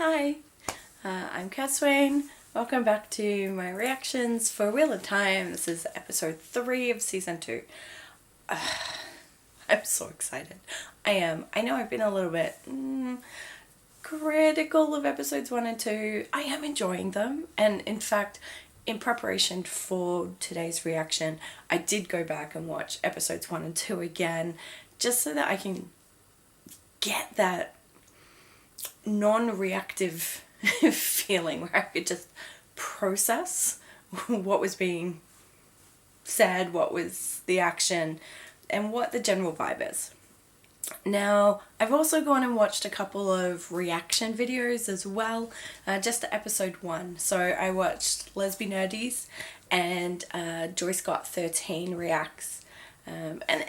Hi, I'm Kat Swain. Welcome back to my reactions for Wheel of Time. This is episode 3 of season 2. I'm so excited. I am. I know I've been a little bit critical of episodes 1 and 2. I am enjoying them, and in fact, in preparation for today's reaction, I did go back and watch episodes 1 and 2 again, just so that I can get that non-reactive feeling where I could just process what was being said, what was the action, and what the general vibe is. Now, I've also gone and watched a couple of reaction videos as well, just to episode 1. So I watched Lesbi Nerdies and Joy Scott 13 reacts. And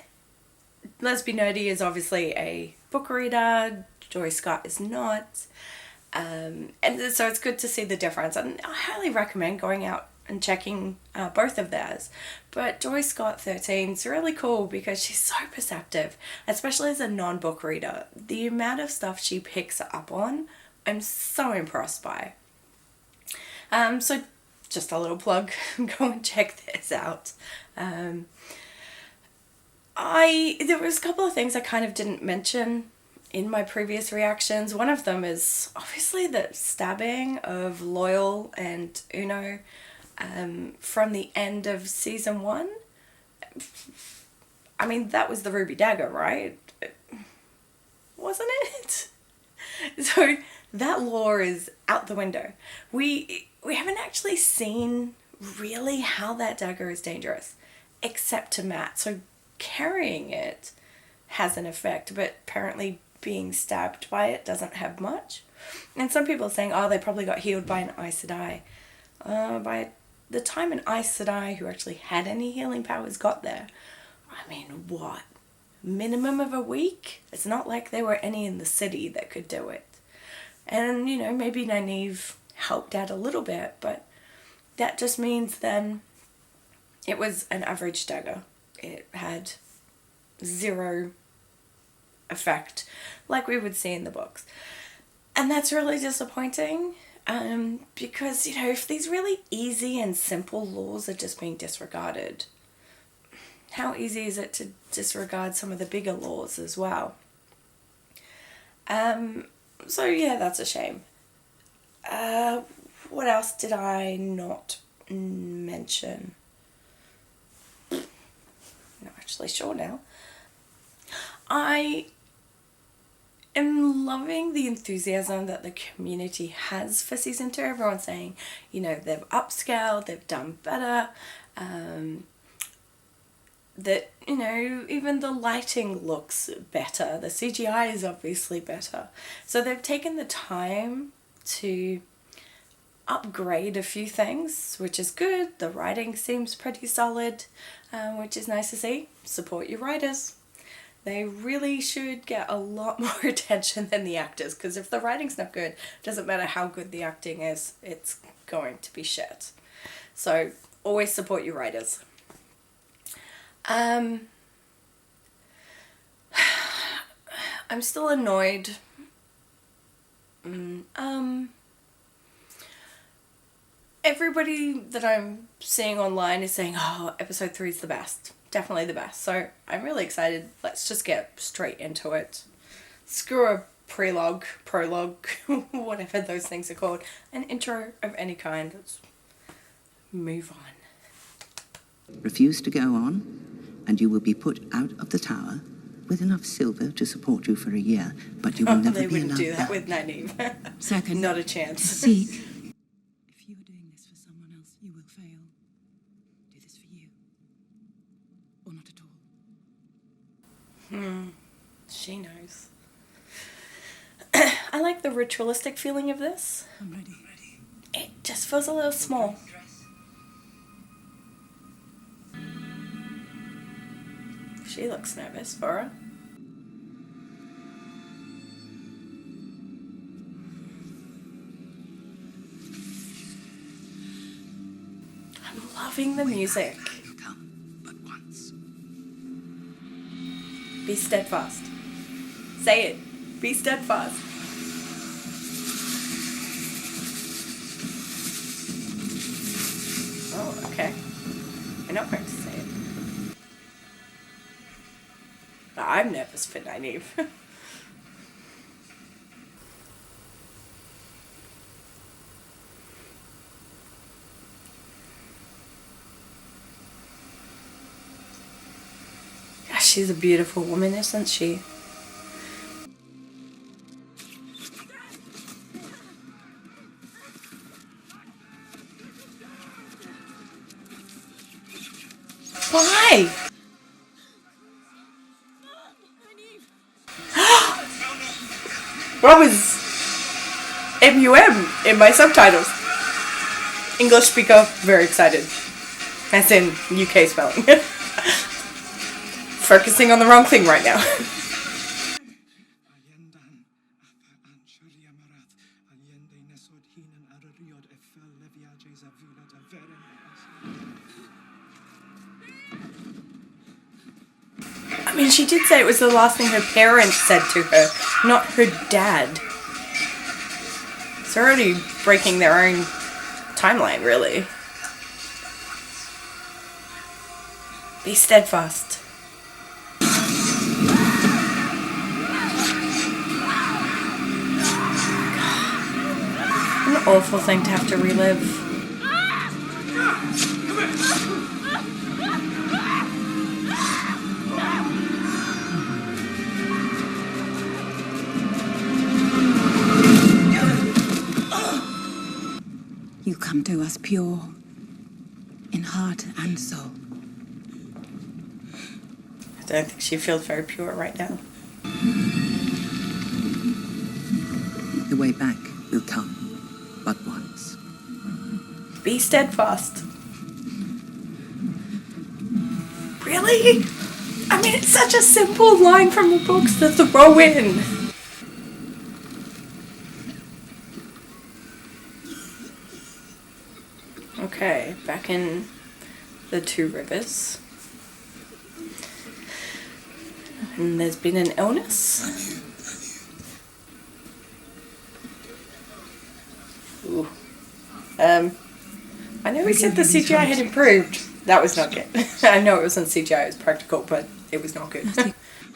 Lesbi Nerdy is obviously a book reader, Joy Scott is not. And so it's good to see the difference. And I highly recommend going out and checking both of theirs. But Joy Scott 13 is really cool because she's so perceptive, especially as a non-book reader. The amount of stuff she picks up on, I'm so impressed by. So just a little plug, go and check this out. There was a couple of things I kind of didn't mention in my previous reactions. One of them is obviously the stabbing of Loyal and Uno from the end of season 1. I mean, that was the Ruby Dagger, right? Wasn't it? So that lore is out the window. We haven't actually seen really how that dagger is dangerous, except to Matt. So carrying it has an effect, but apparently being stabbed by it doesn't have much. And some people are saying, oh, they probably got healed by an Aes Sedai. By the time an Aes Sedai who actually had any healing powers got there, I mean, what? Minimum of a week? It's not like there were any in the city that could do it. And, you know, maybe Nynaeve helped out a little bit, but that just means then it was an average dagger. It had zero effect like we would see in the books. And that's really disappointing because, you know, if these really easy and simple laws are just being disregarded, how easy is it to disregard some of the bigger laws as well? So yeah, that's a shame. What else did I not mention? Not actually sure now. I am loving the enthusiasm that the community has for season 2. Everyone's saying, you know, they've upscaled, they've done better, that, you know, even the lighting looks better, the CGI is obviously better. So they've taken the time to upgrade a few things, which is good. The writing seems pretty solid, which is nice to see. Support your writers. They really should get a lot more attention than the actors, because if the writing's not good, it doesn't matter how good the acting is, it's going to be shit. So always support your writers. I'm still annoyed. Everybody that I'm seeing online is saying, oh, episode 3 is the best. Definitely the best. So I'm really excited. Let's just get straight into it. Screw a prologue, whatever those things are called. An intro of any kind. Let's move on. Refuse to go on, and you will be put out of the tower with enough silver to support you for a year, but you will never they be wouldn't allowed do that back. with Nynaeve. Second, not a chance. seek. If you are doing this for someone else, you will fail. Do this for you. Or not at all. She knows. I like the ritualistic feeling of this. I'm ready. It just feels a little small. She looks nervous for her. I'm loving the music. Come but once. Be steadfast. Say it. Be steadfast. We're not going to say it. I'm nervous for Nynaeve. She's a beautiful woman, isn't she? Why? What was MUM in my subtitles? English speaker, very excited. As in UK spelling. Focusing on the wrong thing right now. I mean, she did say it was the last thing her parents said to her, not her dad. It's already breaking their own timeline, really. Be steadfast. An awful thing to have to relive. You come to us pure, in heart and soul. I don't think she feels very pure right now. The way back will come but once. Be steadfast. Really? I mean, it's such a simple line from the books to throw in. Okay, back in the Two Rivers. And there's been an illness. Ooh. I know we said the CGI had improved. That was not good. I know it wasn't CGI, it was practical, but it was not good.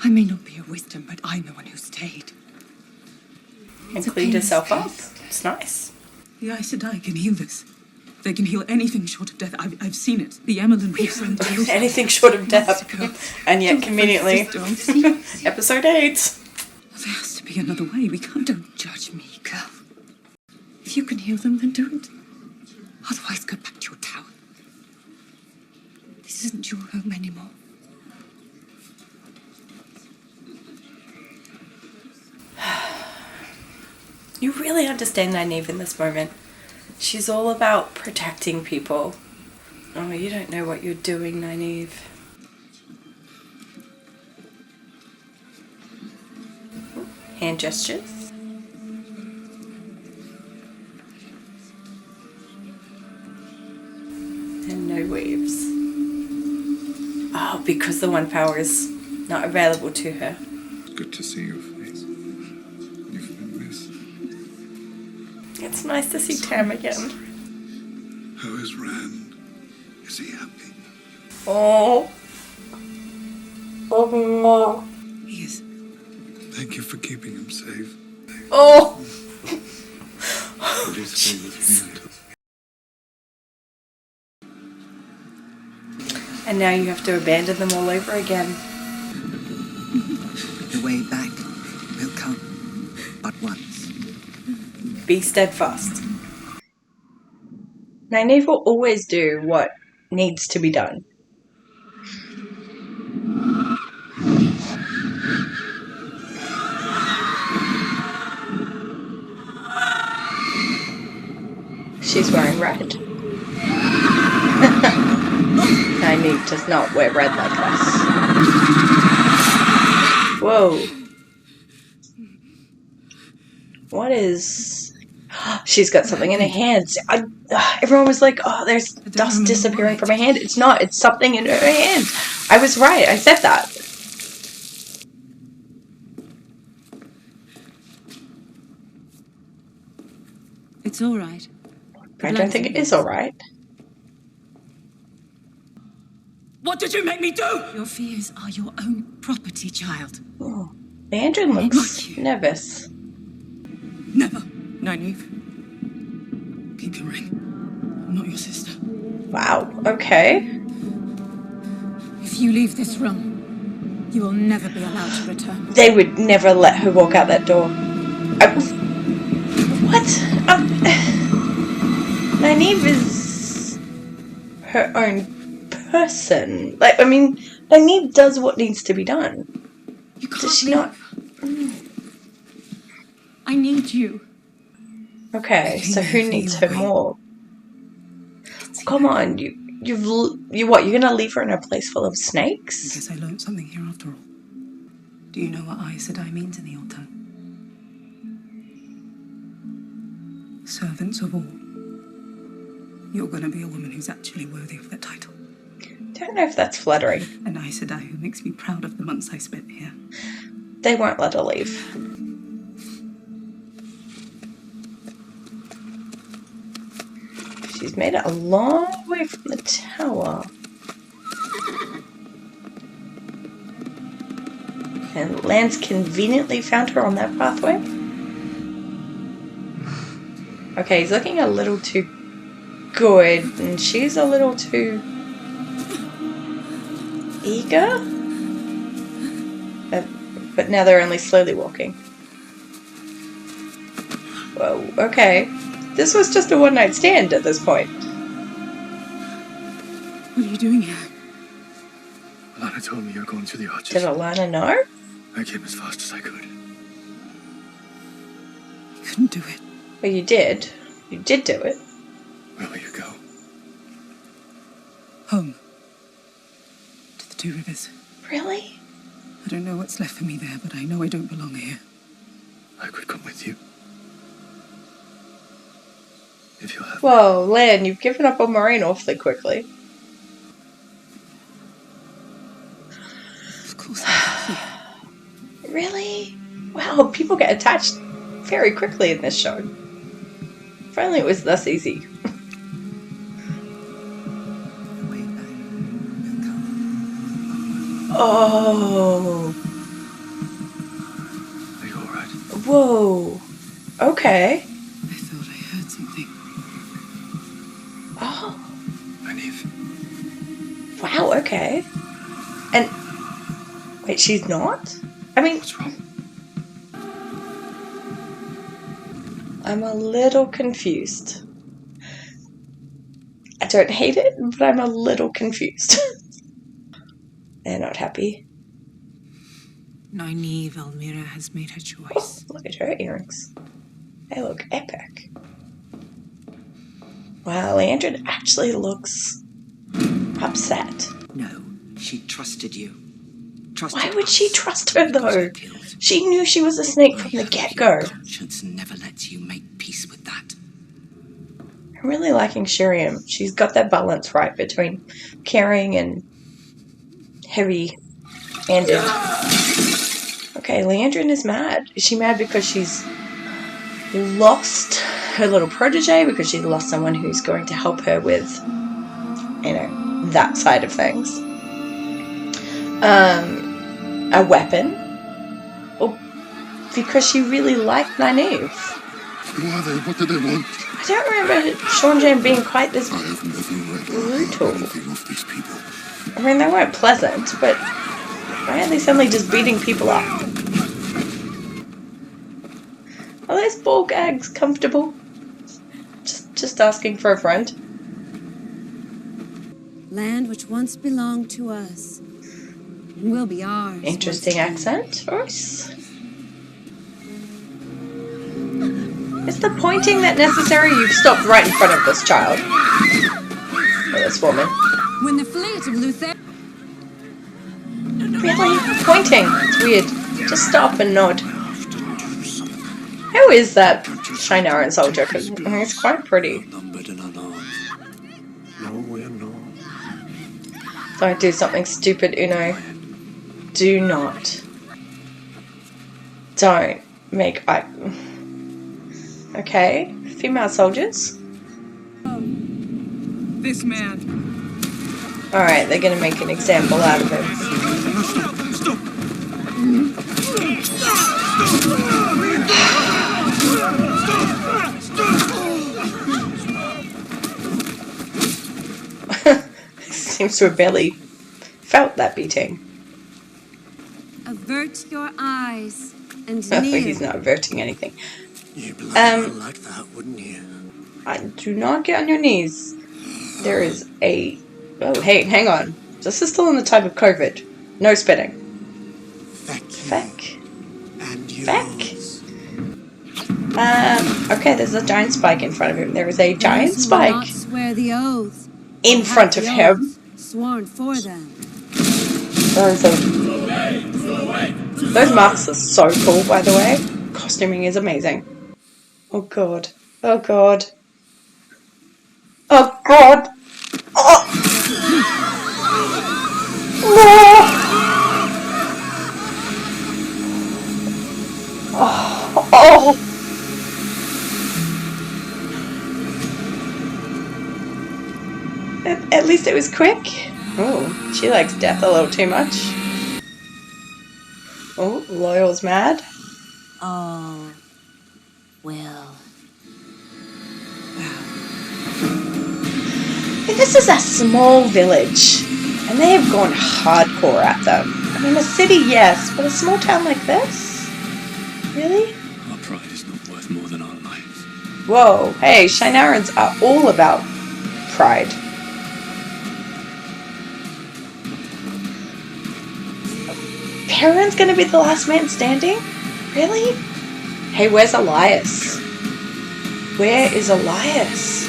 I may not be a wisdom, but I'm the one who stayed. And cleaned herself up. It's nice. The Aes Sedai can heal this. They can heal anything short of death. I've seen it. The Emerald will send those. Anything short of death. And yet, conveniently, episode 8. There has to be another way. Don't judge me, girl. If you can heal them, then do it. Otherwise, go back to your tower. This isn't your home anymore. You really understand Nynaeve in this moment. She's all about protecting people. Oh, you don't know what you're doing, Nynaeve. Hand gestures. And no waves. Oh, because the one power is not available to her. Good to see your face. You've been missed. It's nice to see Tam again. How is Rand? Is he happy? Oh. Oh. He is. Thank you for keeping him safe. Oh. Please stay with me until... And now you have to abandon them all over again. The way back will come but once. Be steadfast. Nynaeve will always do what needs to be done. She's wearing red. Nynaeve does not wear red like us. Whoa. What is... She's got something in her hands. Everyone was like, oh, there's dust disappearing from her hand. It's not. It's something in her hand. I was right. I said that. It's all right. I don't think it is all right. What did you make me do? Your fears are your own property, child. Oh, Leandrin looks nervous. Never. Nynaeve. Keep your ring. I'm not your sister. Wow, okay. If you leave this room, you will never be allowed to return. They would never let her walk out that door. What? Nynaeve is her own person. Like, I mean, Nynaeve does what needs to be done. You can't Does she leave. not? I need you. Okay, so who needs her more? Come on, you what? You're gonna leave her in a place full of I snakes? guess I learned something here after all. Do you know what Aes Sedai means in the Old Tongue? Servants of all. You're gonna be a woman who's actually worthy of that title. Don't know if that's flattering. An Aes Sedai who makes me proud of the months I spent here. They won't let her leave. She's made it a long way from the tower. And Lance conveniently found her on that pathway. Okay, he's looking a little too good, and she's a little too eager. But now they're only slowly walking. Whoa, okay. This was just a one-night stand at this point. What are you doing here? Lana told me you're going to the Archers. Did Alana know? I came as fast as I could. You couldn't do it. Well, you did. You did do it. Where will you go? Home. To the Two Rivers. Really? I don't know what's left for me there, but I know I don't belong here. I could come with you. If you'll have Whoa, Lan, you've given up on Moraine awfully quickly. Of course I will. Really? Wow, people get attached very quickly in this show. If only it was this easy. The way back will come. Oh. Are you alright? Whoa. Okay. I thought I heard something. Oh. Nynaeve. Wow, okay. And... Wait, she's not? I mean, What's wrong? I'm a little confused. I don't hate it, but I'm a little confused. They're not happy. Nynaeve Elmira has made her Oh, choice. look at her earrings. They look epic. Wow, Leandrin actually looks upset. No, she trusted you. Trusted Why would she us trust her, because though? you killed. She knew she was a snake from the Your get-go. conscience never lets you make peace with that. I'm really liking Shiriam. She's got that balance right between caring and heavy-handed. Okay, Leandrin is mad. Is she mad because she's lost her little protege? Because she's lost someone who's going to help her with, you know, that side of things? A weapon? Or because she really liked Nynaeve? Who are they? What do they want? I don't remember Sean Jane being quite this I have never read brutal. anything of these people. I mean, they weren't pleasant, but why are they suddenly just beating people up? Are those ball gags comfortable? Just asking for a friend. Land which once belonged to us will be ours. Interesting once again. accent, Royce. Is the pointing that necessary? You've stopped right in front of this child. Or this woman. When the fleet of Luther. Really? Pointing. It's weird. Just stop and nod. Who is that Shinaran soldier? Because he's quite pretty. Numbered and unarmed. No, we're not. Don't do something stupid, Uno. Do not. Don't make eye... Okay. Female soldiers. This man. Alright, they're gonna make an example out of him. Seems to have barely felt that beating. Avert your eyes and Oh, kneel. he's not averting anything. You'd like that, wouldn't you? Do not get on your knees. There is a... Oh, hey, hang on. This is still in the time of COVID. No spitting. Feck. And yours. Okay, there's a giant spike in front of him. There is a giant Those who will spike not swear the oath in will front have of the him. oath sworn for them. Those masks are so cool, by the way. Costuming is amazing. Oh god. Oh god. Oh god. Oh. Oh. Oh. At least it was quick. Oh, she likes death a little too much. Oh, Loyal's mad. All will. This is a small village, and they have gone hardcore at them. I mean, a city, yes, but a small town like this? Really? Our pride is not worth more than our lives. Whoa, hey, Shienarans are all about pride. Perrin's gonna be the last man standing? Really? Hey, where's Elias? Where is Elias?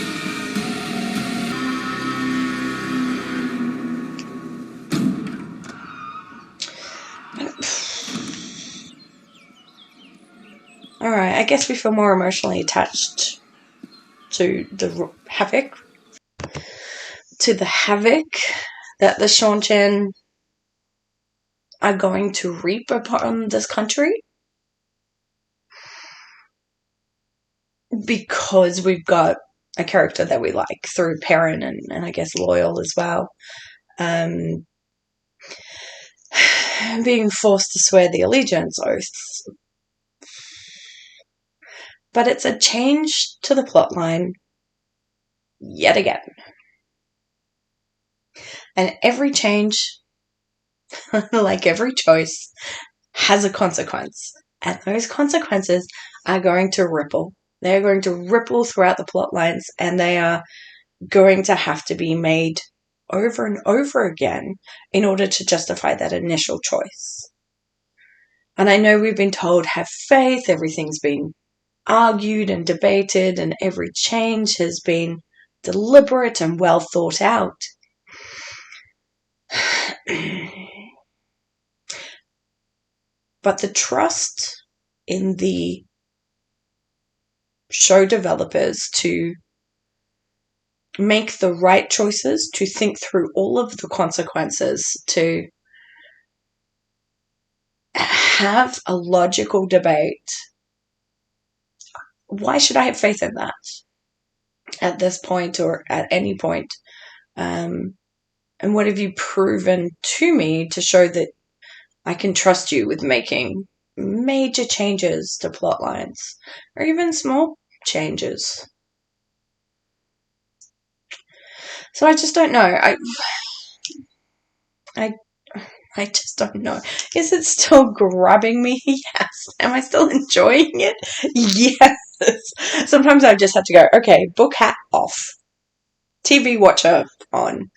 Alright, I guess we feel more emotionally attached to the havoc. To the havoc that the Seanchan are going to reap upon this country. Because we've got a character that we like through Perrin and I guess Loyal as well. Being forced to swear the allegiance oaths. But it's a change to the plotline yet again. And every change, like every choice, has a consequence. And those consequences are going to ripple. They're going to ripple throughout the plot lines, and they are going to have to be made over and over again in order to justify that initial choice. And I know we've been told, have faith, everything's been argued and debated, and every change has been deliberate and well thought out. But the trust in the show developers to make the right choices, to think through all of the consequences, to have a logical debate. Why should I have faith in that at this point or at any point? And what have you proven to me to show that I can trust you with making major changes to plot lines, or even small changes? So I just don't know. I just don't know. Is it still grabbing me? Yes. Am I still enjoying it? Yes. Sometimes I just have to go, okay, book hat off. TV watcher on.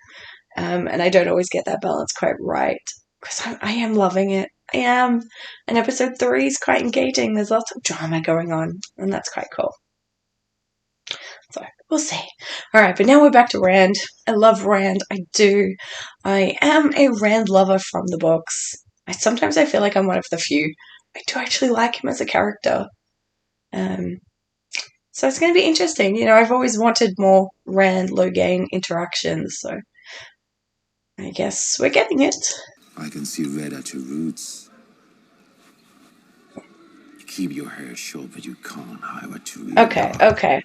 And I don't always get that balance quite right. Because I am loving it. I am. And episode 3 is quite engaging. There's lots of drama going on. And that's quite cool. So, we'll see. Alright, but now we're back to Rand. I love Rand. I do. I am a Rand lover from the books. Sometimes I feel like I'm one of the few. I do actually like him as a character. So it's going to be interesting. You know, I've always wanted more Rand Logain interactions, so I guess we're getting it. I can see red at your roots. You keep your hair short, but you can't hide what you really Okay.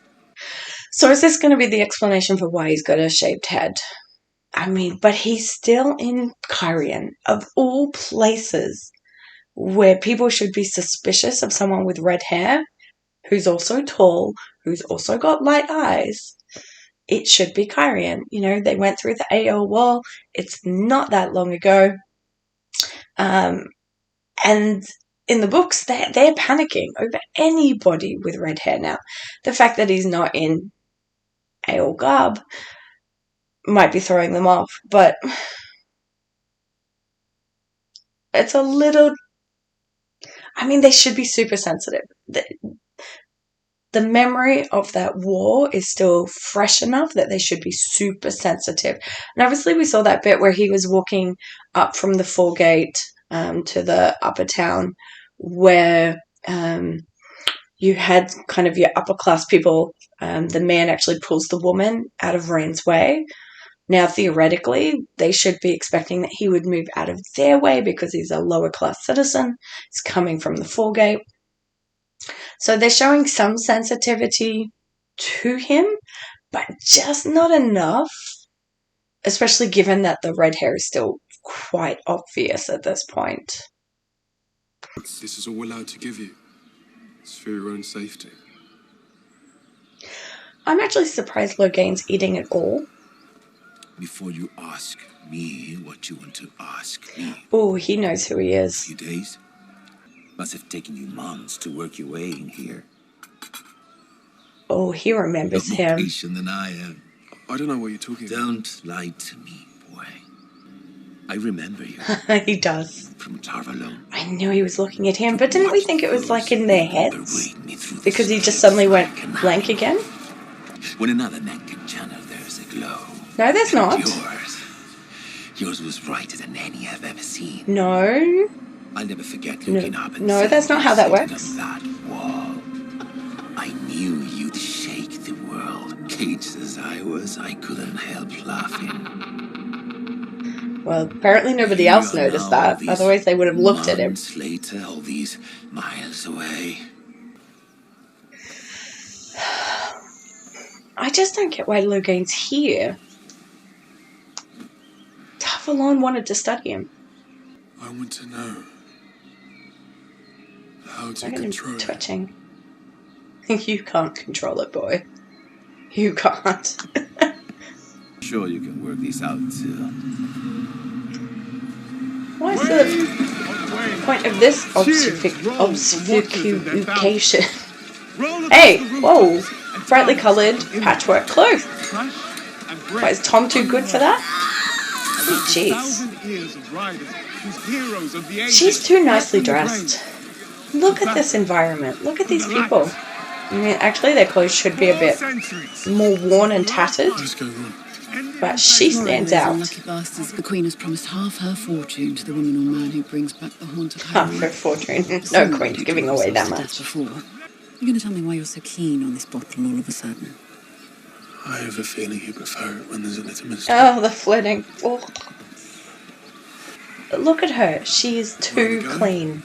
So is this going to be the explanation for why he's got a shaved head? I mean, but he's still in Kyrian, of all places where people should be suspicious of someone with red hair, who's also tall, who's also got light eyes. It should be Kyrian. You know, they went through the AO War. It's not that long ago. And in the books, they're panicking over anybody with red hair now. The fact that he's not in AO garb might be throwing them off, but it's a little... I mean, they should be super sensitive. The memory of that war is still fresh enough that they should be super sensitive. And obviously we saw that bit where he was walking up from the foregate to the upper town, where you had kind of your upper class people. The man actually pulls the woman out of Rand's way. Now, theoretically, they should be expecting that he would move out of their way because he's a lower class citizen. He's coming from the foregate. So they're showing some sensitivity to him, but just not enough, especially given that the red hair is still quite obvious at this point. This is all we're allowed to give you. It's for your own safety. I'm actually surprised Loghain's eating it all. Before you ask me what you want to ask me. Oh, he knows who he A is. few days? Must have taken you months to work your way in here. Oh, he remembers You're more him. patient than I am. I don't know what you're talking about. Don't lie to me, boy. I remember you He does. from Tarvalon. I knew he was looking at him, but didn't we think it was like in their heads? Overweight me through the Because he just space suddenly went like a blank knife. again? When another neck can channel, there's a glow. No, there's not. Yours was brighter than any I've ever seen. No. I'll never forget looking up and No, seeing that's not you how that sitting works. on that wall. I knew you'd shake the world. Caged as I was, I couldn't help laughing. Well, apparently nobody else Here you are noticed now, all that. these Otherwise, they would have looked at him. months later, all these miles away. I just don't get why Loghain's here. Tarvalon wanted to study him. I want to know how to Look at him control it. twitching. You can't control it, boy. You can't. Sure, you can work this out too. What's the point of this obfuscation? Hey, whoa! Brightly coloured patchwork cloth. Why, is Tom too good for that? Oh, jeez. She's too nicely dressed. Look at this environment. Look at these people. I mean, actually, their clothes should be a bit more worn and tattered, What's going on? but she stands out. Lucky bastards. The Queen has promised half her fortune to the woman or man who brings back the haunted Half home. her fortune. No queen's giving away that much. Before. You're going to tell me why you're so keen on this bottle all of a sudden? I have a feeling you prefer it when there's a little mistake. Oh, the flirting. Oh. Look at her. She is too clean.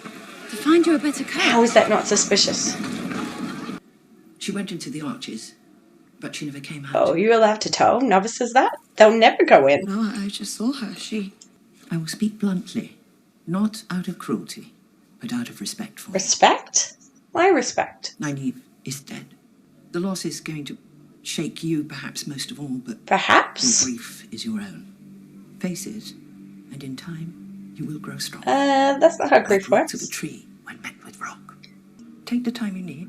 To find you a better coat. How is that not suspicious? She went into the arches, but she never came out. Oh, you're allowed to tell novices that? They'll never go in. No, I just saw her. I will speak bluntly, not out of cruelty, but out of respect for her. Respect? Why respect? Nynaeve is dead. The loss is going to shake you perhaps most of all, but your Perhaps? grief is your own. Face it, and in time, you will grow strong. That's not how grief Like roots of a works. tree when met with rock. Take the time you need,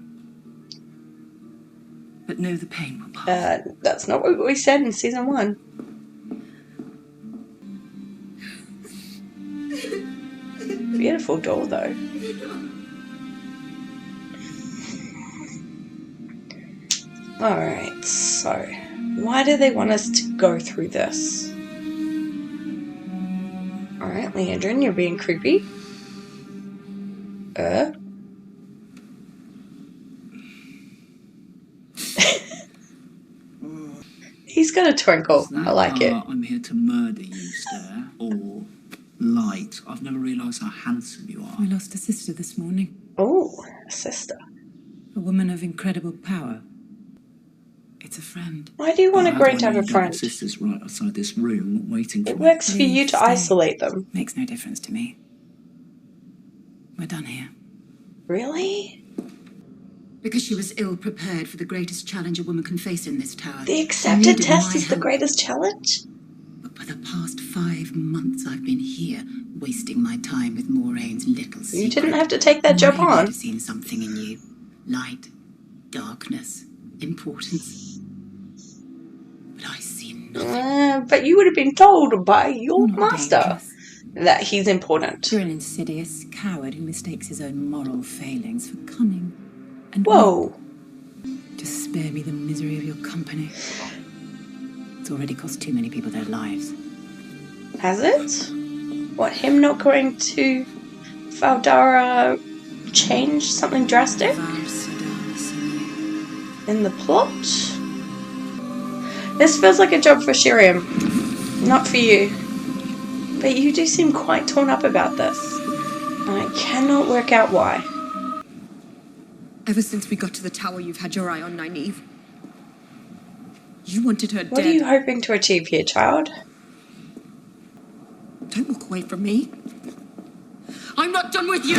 but know the pain will pass. That's not what we said in season 1. Beautiful door, though. Alright, so why do they want us to go through this? Alright, Leandrin, you're being creepy. He's got a twinkle. I like it. I'm here to murder you, Stare, or Light. I've never realised how handsome you are. We lost a sister this morning. Oh, a sister. A woman of incredible power. It's a friend. Why do you want a How Grey do I to have know a you don't friend? sisters right outside this room waiting for It me? works for Please you to stay. isolate them. Makes no difference to me. We're done here. Really? Because she was ill prepared for the greatest challenge a woman can face in this tower. The She accepted needed test my is the help. greatest challenge? But for the past 5 months, I've been here, wasting my time with Moraine's little secret. You didn't have to take that job Moraine on. might have seen something in you. Light, darkness, importance. But I see nothing. But you would have been told by your You're not master dangerous. that he's important. You're an insidious coward who mistakes his own moral failings for cunning. And Whoa. to spare me the misery of your company. It's already cost too many people their lives. Has it? What, him not going to Valdara changed something drastic in the plot? This feels like a job for Shiriam, not for you. But you do seem quite torn up about this, and I cannot work out why. Ever since we got to the tower, you've had your eye on Nynaeve. You wanted her What dead. are you hoping to achieve here, child? Don't walk away from me. I'm not done with you!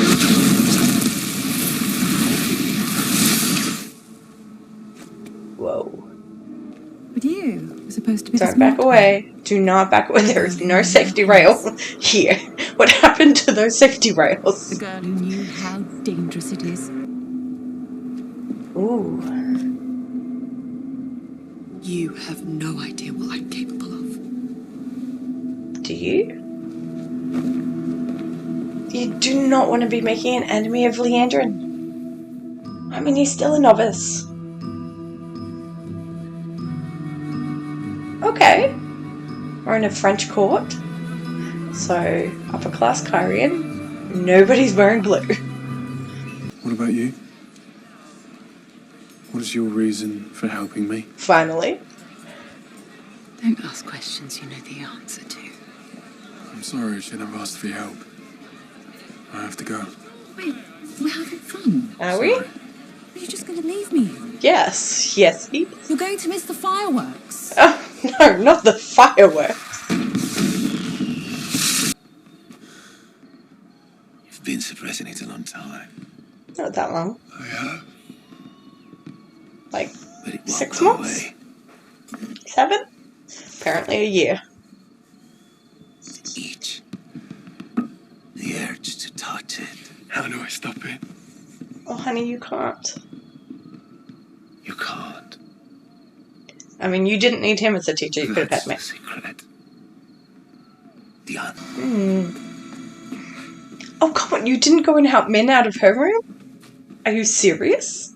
Whoa. But you were supposed to be the Don't back smart away. Do not back away. There is no safety rail here. What happened to those safety one. The rails? girl who knew how dangerous it is. Ooh. You have no idea what I'm capable of. Do you? You do not want to be making an enemy of Leandrin. I mean, he's still a novice. Okay. We're in a French court. So, upper class Kyrian. Nobody's wearing blue. What about you? What is your reason for helping me? Finally. Don't ask questions you know the answer to. I'm sorry I shouldn't have asked for your help. I have to go. Wait, we're having fun. Are we? Sorry. Are you just going to leave me? Yes. Yes, he is. You're going to miss the fireworks. Oh, no, not the fireworks. You've been suppressing it a long time. Not that long. I have. Like But it won't 6 go months? away. 7? Apparently a year. The itch. The urge to touch it. How do I stop it? Oh, honey, you can't. You can't. I mean, you didn't need him as a teacher. You could have That's had me. the secret. The un. Oh, come on. You didn't go and help Min out of her room? Are you serious?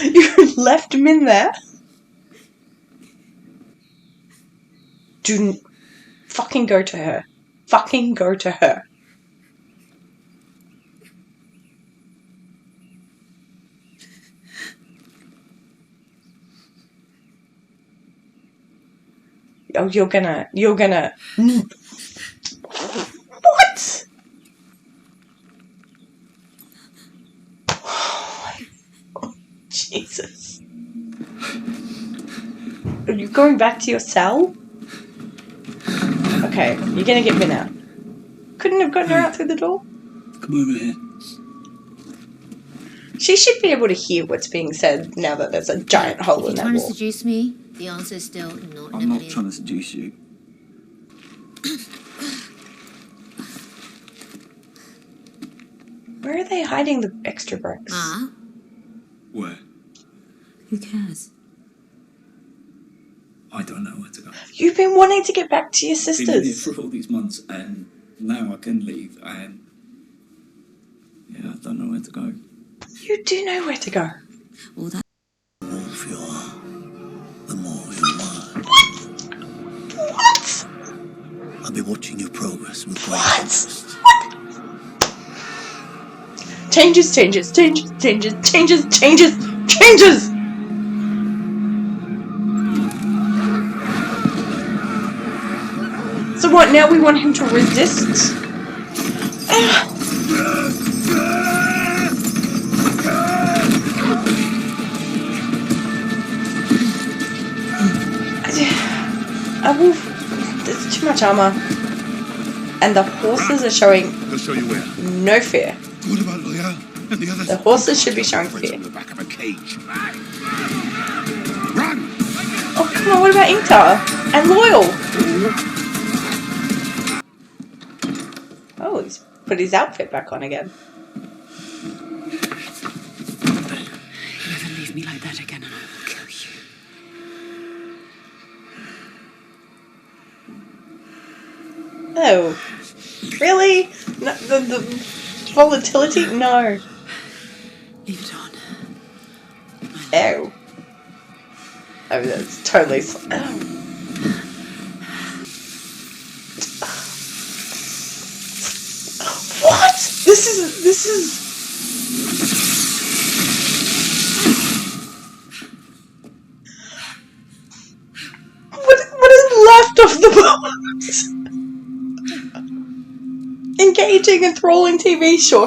You left Min there? Fucking go to her. Fucking go to her. Oh, you're gonna... What? Oh, Jesus. Are you going back to your cell? Okay, you're gonna get Min out. Couldn't have gotten her out through the door? Come over here. She should be able to hear what's being said now that there's a giant hole in that Trying to wall. seduce me? The answer is still not. I'm not trying to seduce you. Where are they hiding the extra bricks? Ah, Where? Who cares? I don't know where to go. You've been wanting to get back to your Been here sisters. for all these months, and now I can leave, and yeah, I don't know where to go. You do know where to go. Well, that. The more you are, the more you learn. What? I'll be watching your progress with great What? interest. Changes. So what, now we want him to resist? Oof, there's too much armor. And the horses are showing They'll show you where. no fear. What about Loyal and the others? The horses should be showing fear. In the back of a cage. Run! Oh, come on, what about Inktar? And Loyal? Oh, he's put his outfit back on again. You ever leave me like that again and I will kill you. Oh, really? No, the volatility? No. Leave it on. Ew. Oh, that's totally. Oh. What? This is. What is left of the boat? Engaging, enthralling TV. Sure.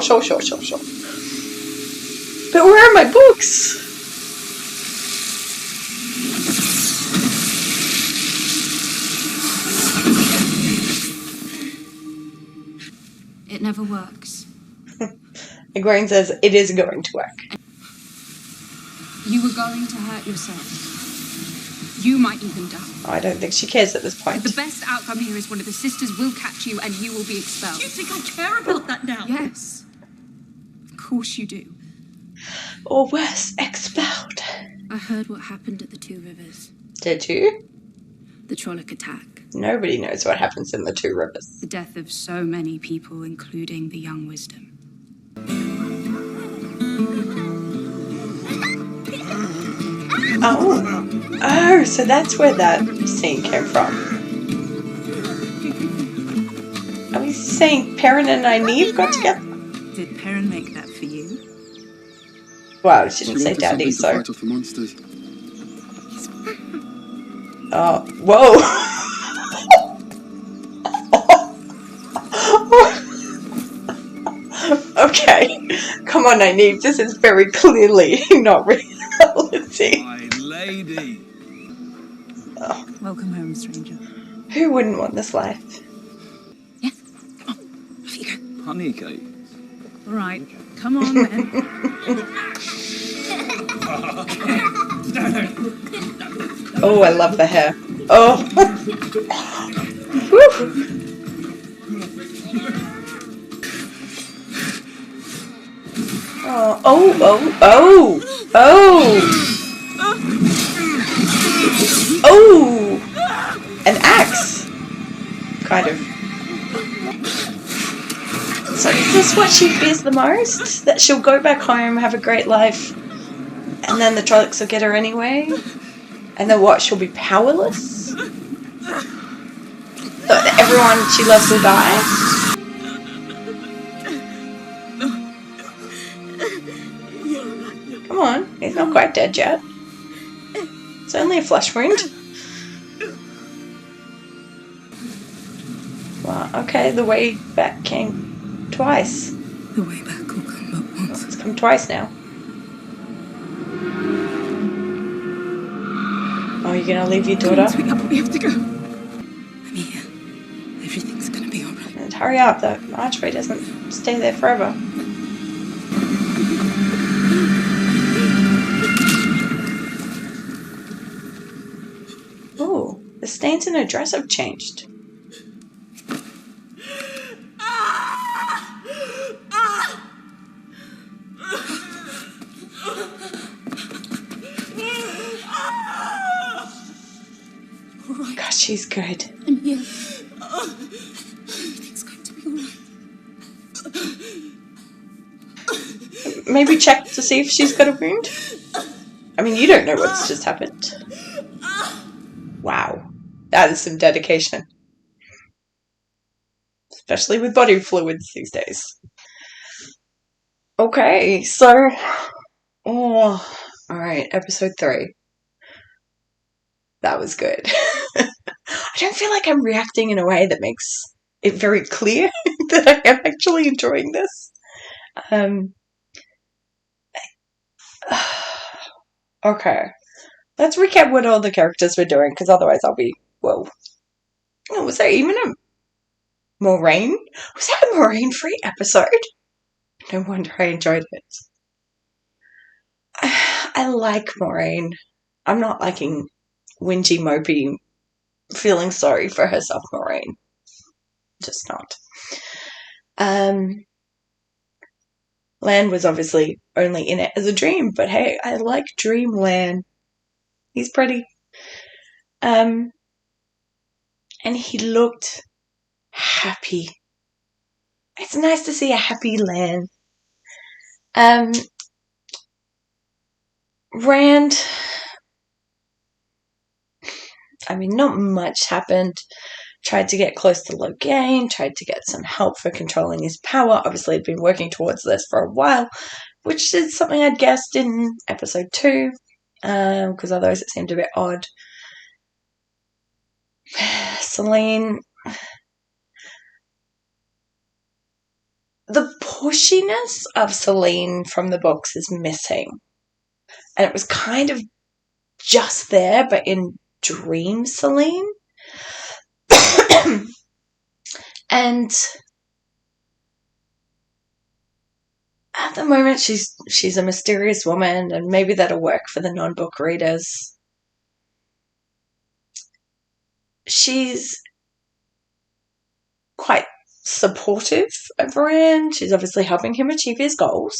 But where are my books? It never works. Egwene says it is going to work. You were going to hurt yourself. You might even die. I don't think she cares at this point. The best outcome here is one of the sisters will catch you and you will be expelled. You think I care about that now? Yes. Of course you do. Or worse, expelled. I heard what happened at the Two Rivers. Did you? The Trolloc attack. Nobody knows what happens in the Two Rivers. The death of so many people, including the young wisdom. Oh, so that's where that scene came from. Are we saying Perrin and Nynaeve got together? Did Perrin make that for you? Wow, she didn't say wanted daddy, something so. to fight off the monsters. Oh, whoa. Okay, come on, Nynaeve. This is very clearly not reality. My lady. Oh, Welcome home, stranger. who wouldn't want this life? Yes. Come on, off you go. Honey cake. All right, come on then. Oh, I love the hair. Oh. Whew. Oh! An axe! Kind of. So is this what she fears the most? That she'll go back home, have a great life, and then the Trollocs will get her anyway? And then what, she'll be powerless? So that everyone she loves will die? Come on, he's not quite dead yet. It's only a flesh wound. Wow, okay, the way back came twice. The way back will come but once. It's come twice now. Oh, you're gonna leave your daughter? Sweetheart, we have to go. I'm here. Everything's gonna be alright. And hurry up, the archway doesn't stay there forever. Ooh, the stains in her dress have changed. God, she's good. I'm here. Everything's going to be alright. Maybe check to see if she's got a wound? I mean, you don't know what's just happened. Wow. That is some dedication. Especially with body fluids these days. Okay, so... Oh, alright, episode 3. That was good. I don't feel like I'm reacting in a way that makes it very clear that I am actually enjoying this. Okay. Let's recap what all the characters were doing, because otherwise I'll be, well, Oh, was there even a Moraine? Was that a Moraine-free episode? No wonder I enjoyed it. I like Moraine. I'm not liking whingy, mopey, feeling sorry for herself, Moraine. Just not. Lan was obviously only in it as a dream, but hey, I like Dream Lan. He's pretty. And he looked happy. It's nice to see a happy Lan. Rand, I mean, not much happened. Tried to get close to Logain, tried to get some help for controlling his power. Obviously, he'd been working towards this for a while, which is something I'd guessed in episode 2, because otherwise it seemed a bit odd. Selene, the pushiness of Selene from the books is missing. And it was kind of just there, but in Dream Selene. And at the moment, she's a mysterious woman, and maybe that'll work for the non-book readers. She's quite supportive of Rand. She's obviously helping him achieve his goals,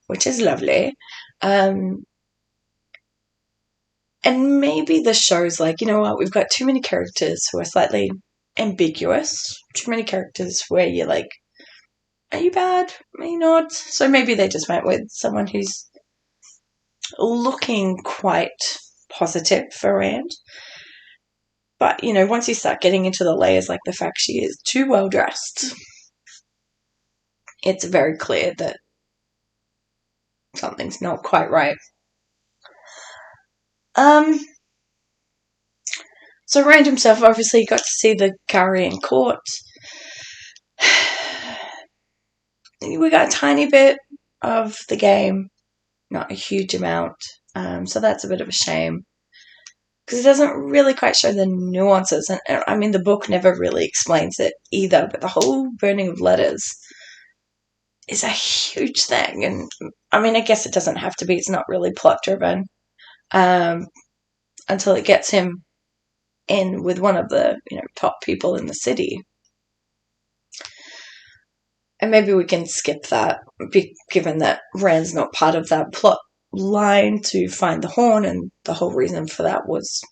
which is lovely. And maybe the show's like, you know what, we've got too many characters who are slightly ambiguous. Too many characters where you're like, are you bad? Are you not? So maybe they just went with someone who's looking quite positive for Rand. But, you know, once you start getting into the layers, like the fact she is too well dressed, it's very clear that something's not quite right. So Rand himself obviously got to see the Garian court. We got a tiny bit of the game, not a huge amount, so that's a bit of a shame, because it doesn't really quite show the nuances, and I mean the book never really explains it either, but the whole burning of letters is a huge thing, and I mean I guess it doesn't have to be, it's not really plot driven, until it gets him in with one of the, you know, top people in the city. And maybe we can skip that, given that Rand's not part of that plot line to find the horn, and the whole reason for that was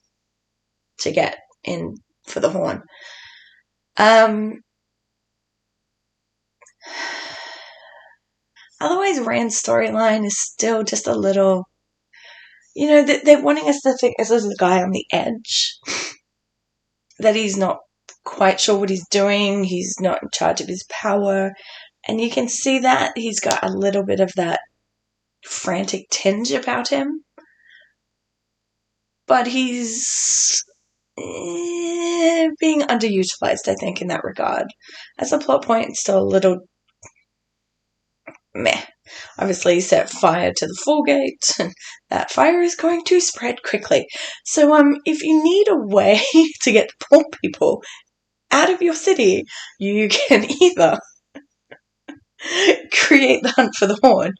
to get in for the horn. Otherwise, Rand's storyline is still just a little, you know, they're wanting us to think this is a guy on the edge, that he's not quite sure what he's doing, he's not in charge of his power, and you can see that he's got a little bit of that frantic tinge about him, but he's being underutilized, I think, in that regard. As a plot point, it's still a little meh. Obviously, he set fire to the Fall Gate, and that fire is going to spread quickly. So, if you need a way to get poor people out of your city, you can either create the hunt for the horn,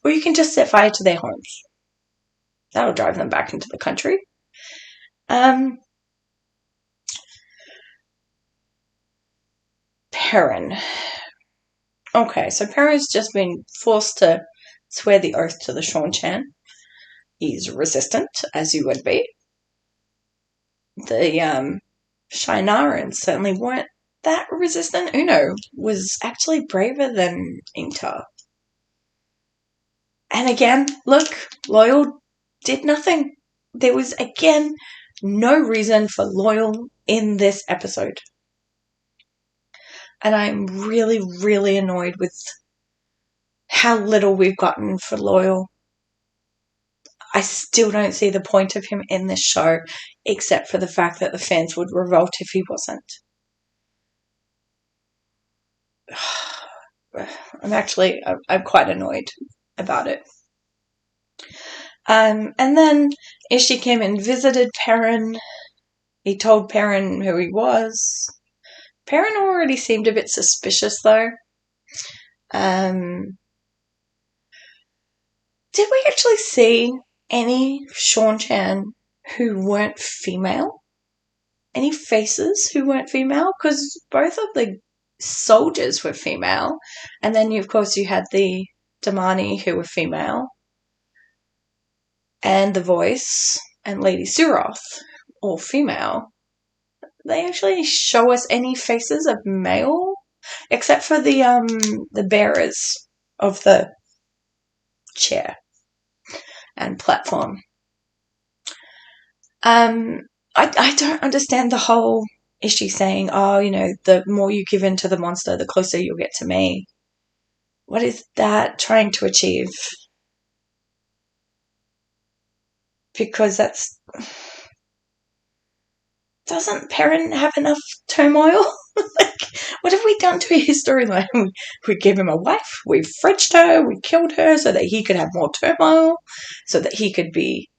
or you can just set fire to their homes. That'll drive them back into the country. Perrin. Okay, so Perrin's just been forced to swear the oath to the Seanchan. He's resistant, as you would be. The Shienarans certainly weren't that resistant. Uno was actually braver than Inktar. And again, look, Loial did nothing. There was, again, no reason for Loial in this episode. And I'm really, really annoyed with how little we've gotten for Loial. I still don't see the point of him in this show, except for the fact that the fans would revolt if he wasn't. I'm quite annoyed about it. And then Ishti came and visited Perrin, He told Perrin who he was. Perrin already seemed a bit suspicious, though. Did we actually see any Seanchan who weren't female? Any faces who weren't female? Because both of the soldiers were female. And then, of course, you had the Damani who were female. And the voice and Lady Suroth, all female. They actually show us any faces of male? Except for the bearers of the chair and platform. I don't understand the whole issue saying, oh, you know, the more you give in to the monster, the closer you'll get to me. What is that trying to achieve? Because that's... Doesn't Perrin have enough turmoil? Like, what have we done to his storyline? We gave him a wife, we fridged her, we killed her so that he could have more turmoil, so that he could be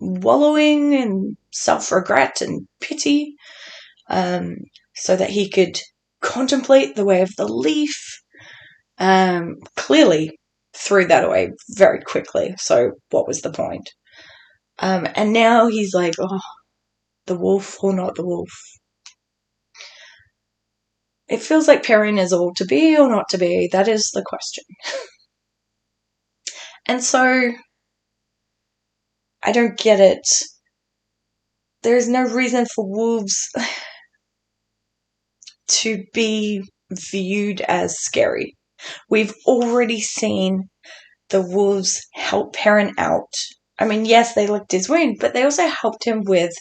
wallowing in self-regret and pity, so that he could contemplate the way of the leaf. Clearly threw that away very quickly, so what was the point? And now he's like, oh, the wolf or not the wolf. It feels like Perrin is all to be or not to be. That is the question. And so, I don't get it. There is no reason for wolves to be viewed as scary. We've already seen the wolves help Perrin out. I mean, yes, they licked his wound, but they also helped him with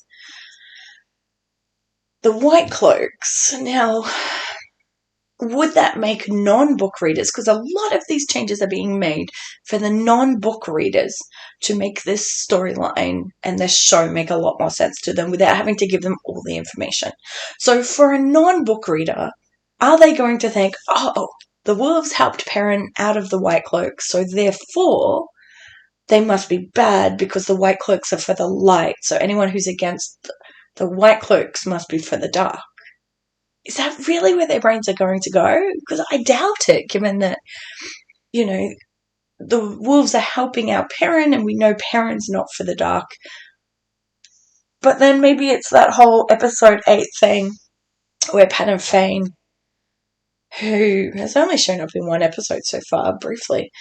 the White Cloaks. Now, would that make non-book readers, because a lot of these changes are being made for the non-book readers to make this storyline and this show make a lot more sense to them without having to give them all the information. So for a non-book reader, are they going to think, oh, the wolves helped Perrin out of the White Cloaks, so therefore they must be bad because the White Cloaks are for the light, so anyone who's against the White Cloaks must be for the dark? Is that really where their brains are going to go? Because I doubt it, given that, you know, the wolves are helping out Perrin, and we know Perrin's not for the dark. But then maybe it's that whole episode 8 thing where Padan Fain, who has only shown up in one episode so far, briefly,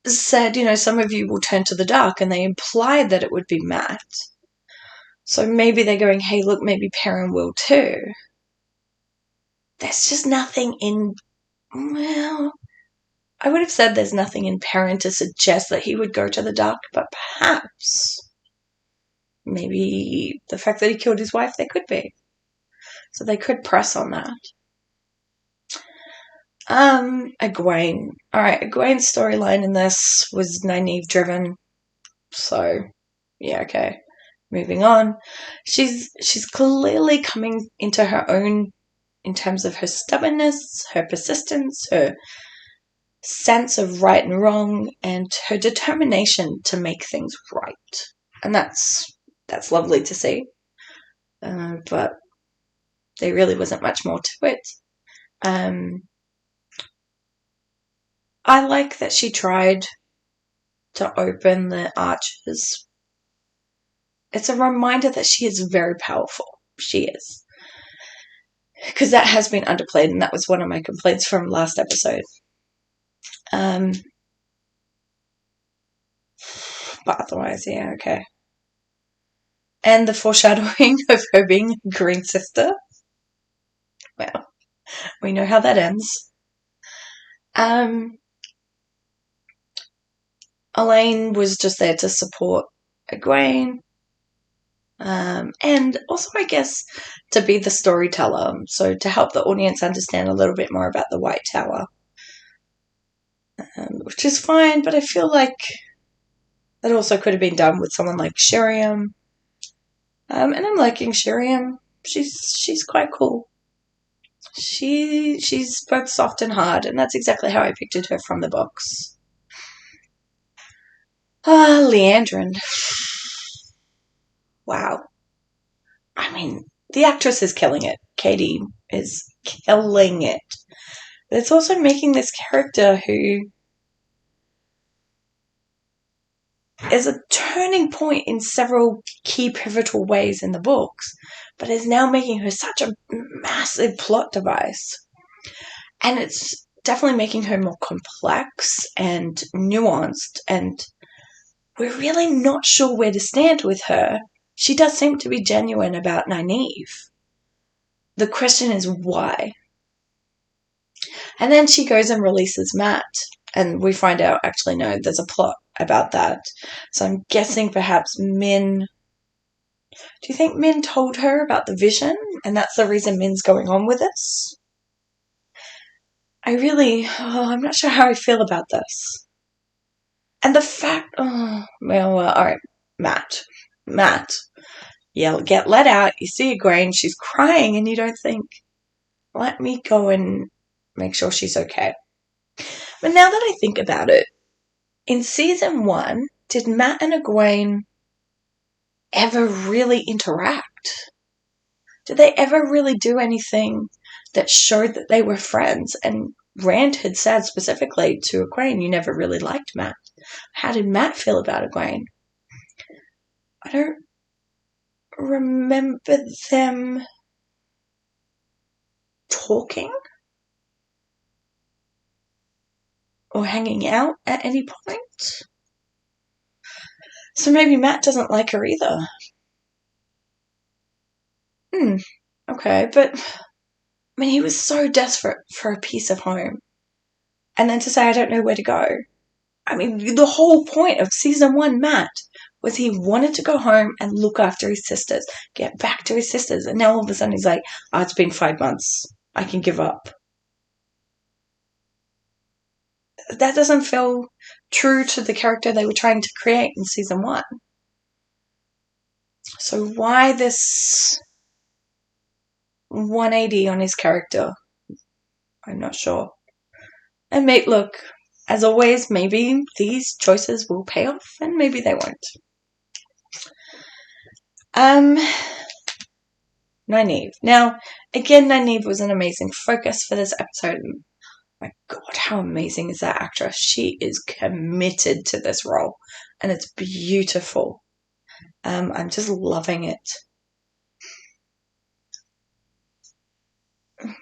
said, you know, some of you will turn to the dark, and they implied that it would be Mat. So maybe they're going, hey, look, maybe Perrin will too. There's just nothing in... Well, I would have said there's nothing in Perrin to suggest that he would go to the dark, but perhaps... Maybe the fact that he killed his wife, there could be. So they could press on that. Egwene. Alright, Egwene's storyline in this was Nynaeve driven. So, yeah, okay. Moving on. She's clearly coming into her own in terms of her stubbornness, her persistence, her sense of right and wrong, and her determination to make things right. And that's lovely to see. But there really wasn't much more to it. I like that she tried to open the arches. It's a reminder that she is very powerful. She is. Because that has been underplayed, and that was one of my complaints from last episode. But otherwise, yeah, okay. And the foreshadowing of her being a Green Sister. Well, we know how that ends. Elaine was just there to support Egwene. And also, I guess, to be the storyteller. So to help the audience understand a little bit more about the White Tower. Which is fine, but I feel like that also could have been done with someone like Sheriam. And I'm liking Sheriam. She's quite cool. She's both soft and hard, and that's exactly how I pictured her from the box. Leandrin. Wow. I mean, the actress is killing it. Katie is killing it. But it's also making this character who is a turning point in several key pivotal ways in the books, but is now making her such a massive plot device. And it's definitely making her more complex and nuanced, and we're really not sure where to stand with her. She does seem to be genuine about Nynaeve. The question is why? And then she goes and releases Mat, and we find out, actually, no, there's a plot about that. So I'm guessing perhaps Min... Do you think Min told her about the vision, and that's the reason Min's going on with this? I'm not sure how I feel about this. And the fact... alright, Mat. Yeah, get let out, you see Egwene, she's crying, and you don't think, let me go and make sure she's okay. But now that I think about it, in season 1, did Mat and Egwene ever really interact? Did they ever really do anything that showed that they were friends? And Rand had said specifically to Egwene, you never really liked Mat. How did Mat feel about Egwene? I don't remember them talking or hanging out at any point. So maybe Mat doesn't like her either. Okay, but I mean, he was so desperate for a piece of home. And then to say, I don't know where to go. I mean, the whole point of season 1 Mat was he wanted to go home and look after his sisters, get back to his sisters. And now all of a sudden he's like, it's been 5 months. I can give up. That doesn't feel true to the character they were trying to create in season 1. So why this 180 on his character? I'm not sure. And look, as always, maybe these choices will pay off and maybe they won't. Nynaeve. Now, again, Nynaeve was an amazing focus for this episode. My God, how amazing is that actress? She is committed to this role, and it's beautiful. I'm just loving it.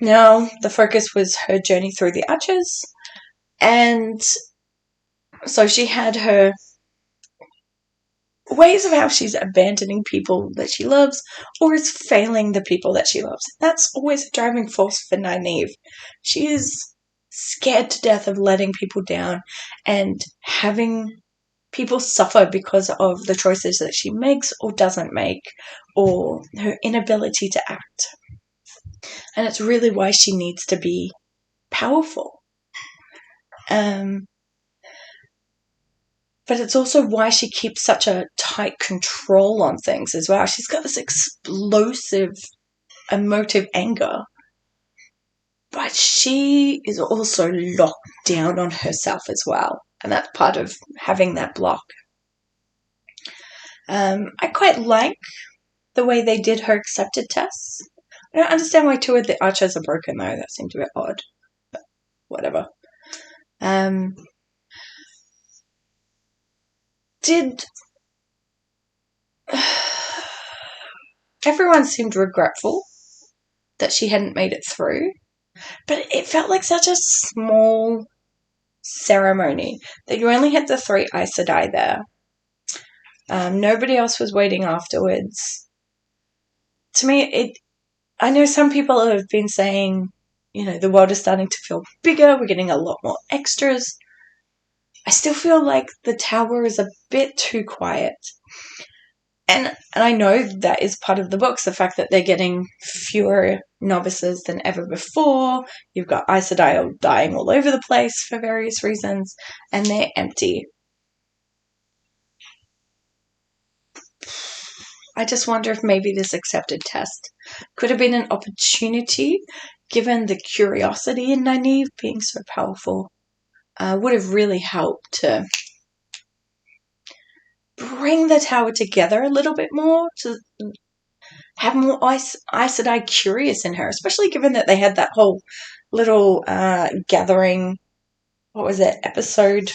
Now, the focus was her journey through the Archers, and so she had her ways of how she's abandoning people that she loves or is failing the people that she loves. That's always a driving force for Nynaeve. She is scared to death of letting people down and having people suffer because of the choices that she makes or doesn't make, or her inability to act. And it's really why she needs to be powerful. But it's also why she keeps such a tight control on things as well. She's got this explosive, emotive anger. But she is also locked down on herself as well. And that's part of having that block. I quite like the way they did her accepted tests. I don't understand why 2 of the Archers are broken, though. That seemed a bit odd. But whatever. Everyone seemed regretful that she hadn't made it through. But it felt like such a small ceremony that you only had the 3 Aes Sedai there. Nobody else was waiting afterwards. To me, I know some people have been saying, the world is starting to feel bigger, we're getting a lot more extras. I still feel like the tower is a bit too quiet. And I know that is part of the books, the fact that they're getting fewer novices than ever before. You've got Aes Sedai dying all over the place for various reasons, and they're empty. I just wonder if maybe this accepted test could have been an opportunity, given the curiosity in Nynaeve being so powerful. Would have really helped to bring the tower together a little bit more, to have more Aes Sedai curious in her, especially given that they had that whole little gathering. What was it? Episode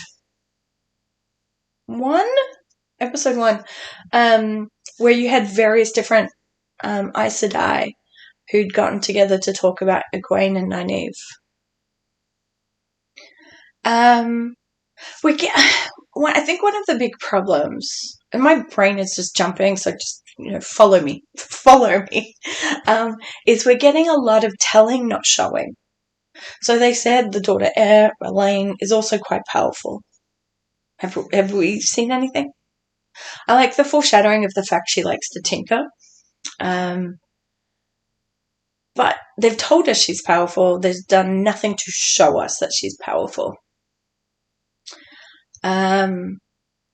1? Episode 1. Where you had various different Aes Sedai who'd gotten together to talk about Egwene and Nynaeve. I think one of the big problems, and my brain is just jumping, so just follow me, is we're getting a lot of telling, not showing. So they said the daughter heir, Elaine, is also quite powerful. Have we seen anything? I like the foreshadowing of the fact she likes to tinker. But they've told us she's powerful. They've done nothing to show us that she's powerful.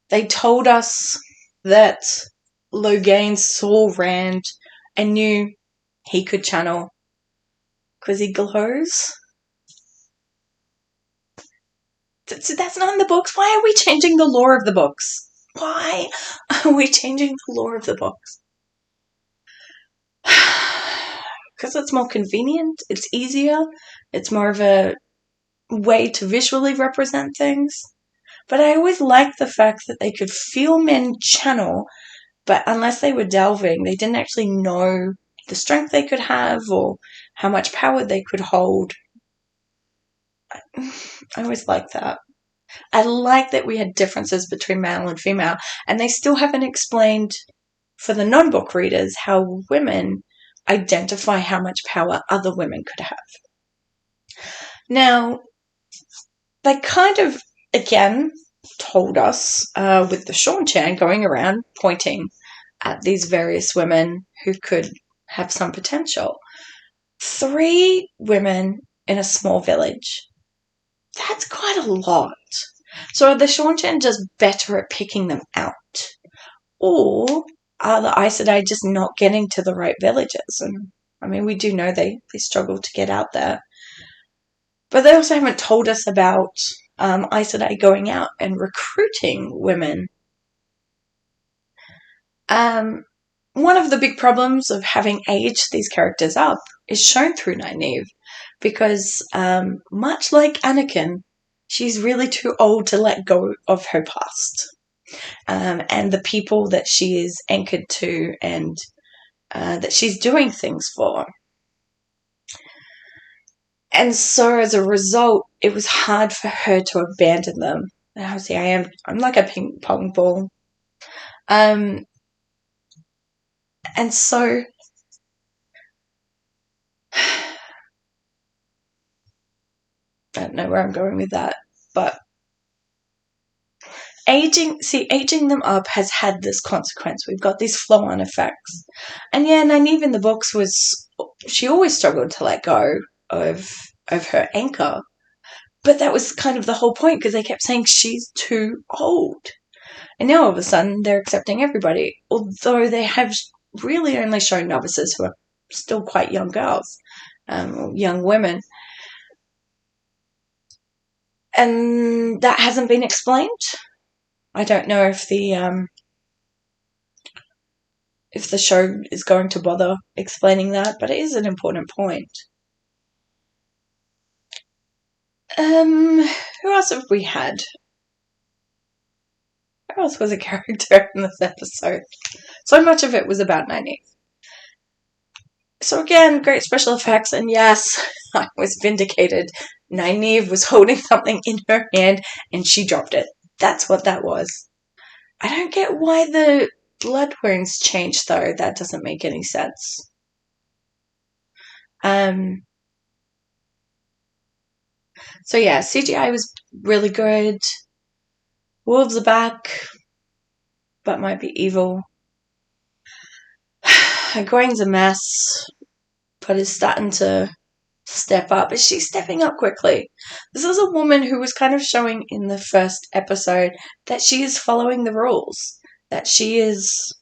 They told us that Logain saw Rand and knew he could channel because he glows. So that's not in the books. Why are we changing the lore of the books? Why are we changing the lore of the books? Because it's more convenient, it's easier, it's more of a way to visually represent things. But I always liked the fact that they could feel men channel, but unless they were delving, they didn't actually know the strength they could have or how much power they could hold. I always liked that. I like that we had differences between male and female, and they still haven't explained for the non-book readers how women identify how much power other women could have. Now, they kind of, again, told us with the Seanchan going around pointing at these various women who could have some potential. 3 women in a small village. That's quite a lot. So are the Seanchan just better at picking them out? Or are the Aes Sedai just not getting to the right villages? And I mean, we do know they struggle to get out there. But they also haven't told us about Aes Sedai going out and recruiting women. One of the big problems of having aged these characters up is shown through Nynaeve, because much like Anakin, she's really too old to let go of her past and the people that she is anchored to and that she's doing things for. And so as a result, it was hard for her to abandon them. I'm like a ping pong ball. And so I don't know where I'm going with that, but aging them up has had this consequence. We've got these flow-on effects. And yeah, Nynaeve in the books she always struggled to let go of her anchor. But that was kind of the whole point, because they kept saying she's too old. And now all of a sudden they're accepting everybody, although they have really only shown novices who are still quite young girls, young women. And that hasn't been explained. I don't know if the show is going to bother explaining that, but it is an important point. Who else have we had? Who else was a character in this episode? So much of it was about Nynaeve. So again, great special effects, and yes, I was vindicated. Nynaeve was holding something in her hand, and she dropped it. That's what that was. I don't get why the blood wounds changed, though. That doesn't make any sense. So yeah, CGI was really good. Wolves are back, but might be evil. Egwene's a mess, but is starting to step up. Is she stepping up quickly? This is a woman who was kind of showing in the first episode that she is following the rules, that she is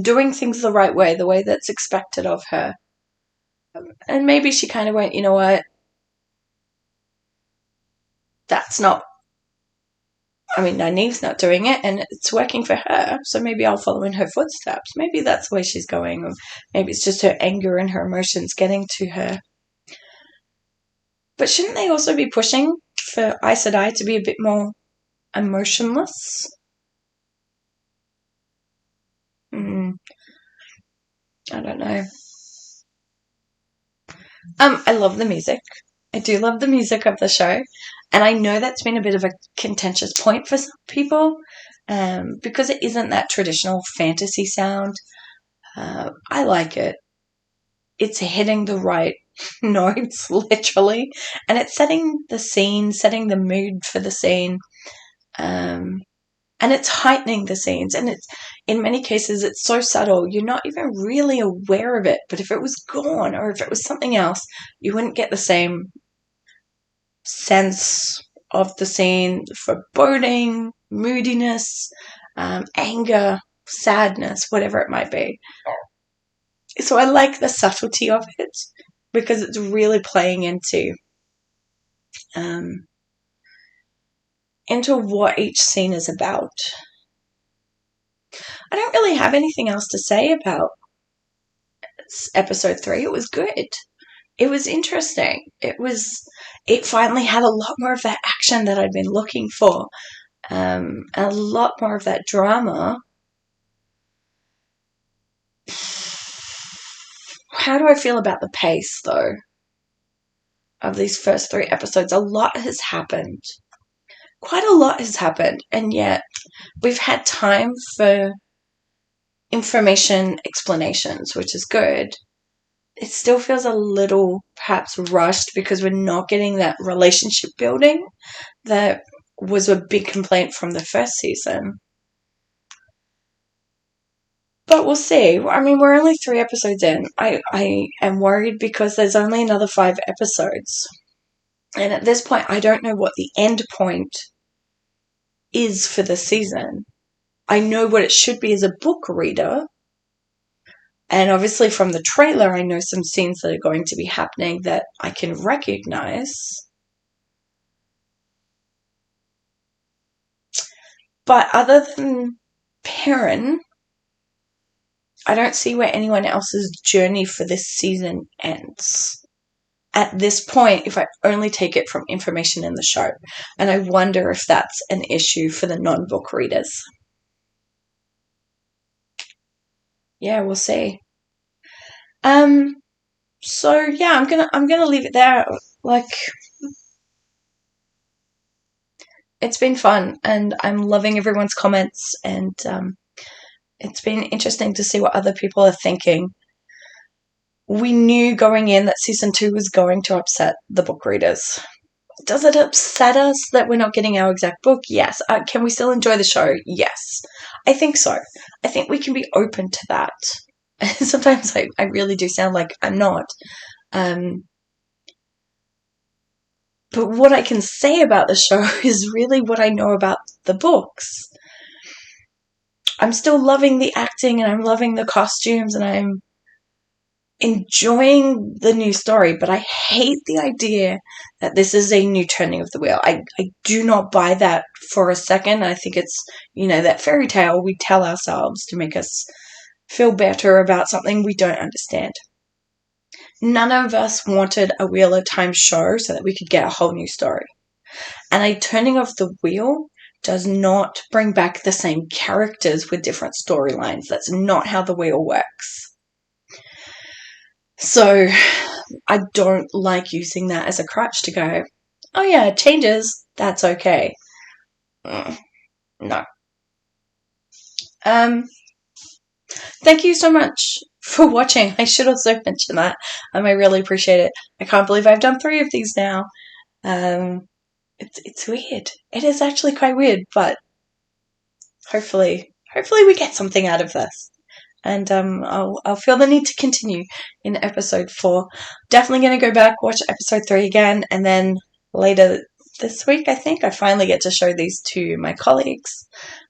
doing things the right way, the way that's expected of her. And maybe she kind of went, you know what? That's not I mean, Nynaeve's not doing it, and it's working for her, so maybe I'll follow in her footsteps. Maybe that's where she's going, or maybe it's just her anger and her emotions getting to her. But shouldn't they also be pushing for Aes Sedai to be a bit more emotionless? I don't know. I love the music. I do love the music of the show. And I know that's been a bit of a contentious point for some people, because it isn't that traditional fantasy sound. I like it. It's hitting the right notes, literally. And it's setting the scene, setting the mood for the scene. And it's heightening the scenes, and it's, in many cases, it's so subtle, you're not even really aware of it, but if it was gone, or if it was something else, you wouldn't get the same sense of the scene, foreboding, moodiness, anger, sadness, whatever it might be. So I like the subtlety of it, because it's really playing into what each scene is about. I don't really have anything else to say about episode 3. It was good. It was interesting. It finally had a lot more of that action that I'd been looking for. A lot more of that drama. How do I feel about the pace, though, of these first 3 episodes? A lot has happened. Quite a lot has happened, and yet we've had time for information explanations, which is good. It still feels a little perhaps rushed because we're not getting that relationship building that was a big complaint from the first season. But we'll see. I mean, we're only 3 episodes in. I am worried because there's only another 5 episodes. And at this point, I don't know what the end point is for the season. I know what it should be as a book reader. And obviously from the trailer, I know some scenes that are going to be happening that I can recognize. But other than Perrin, I don't see where anyone else's journey for this season ends. At this point, if I only take it from information in the show. And I wonder if that's an issue for the non-book readers. Yeah, we'll see. So yeah, I'm gonna leave it there. Like, it's been fun, and I'm loving everyone's comments, and it's been interesting to see what other people are thinking. We knew going in that season 2 was going to upset the book readers. Does it upset us that we're not getting our exact book? Yes. Can we still enjoy the show? Yes. I think so. I think we can be open to that. Sometimes I really do sound like I'm not. But what I can say about the show is really what I know about the books. I'm still loving the acting, and I'm loving the costumes, and I'm enjoying the new story, but I hate the idea that this is a new turning of the wheel. I do not buy that for a second. I think it's, that fairy tale we tell ourselves to make us feel better about something we don't understand. None of us wanted a Wheel of Time show so that we could get a whole new story. And a turning of the wheel does not bring back the same characters with different storylines. That's not how the wheel works. So I don't like using that as a crutch to go, oh yeah, it changes, that's okay. No. Thank you so much for watching. I should also mention that. I really appreciate it. I can't believe I've done 3 of these now. It's weird. It is actually quite weird, but hopefully we get something out of this. And I'll feel the need to continue in episode 4. Definitely going to go back, watch episode 3 again, and then later this week, I think, I finally get to show these to my colleagues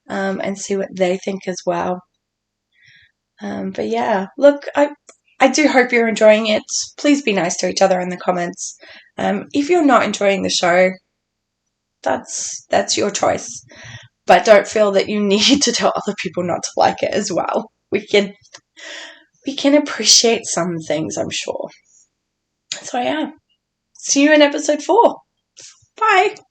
and see what they think as well. But yeah, look, I do hope you're enjoying it. Please be nice to each other in the comments. If you're not enjoying the show, That's your choice. But don't feel that you need to tell other people not to like it as well. We can appreciate some things, I'm sure. So yeah. See you in episode 4. Bye.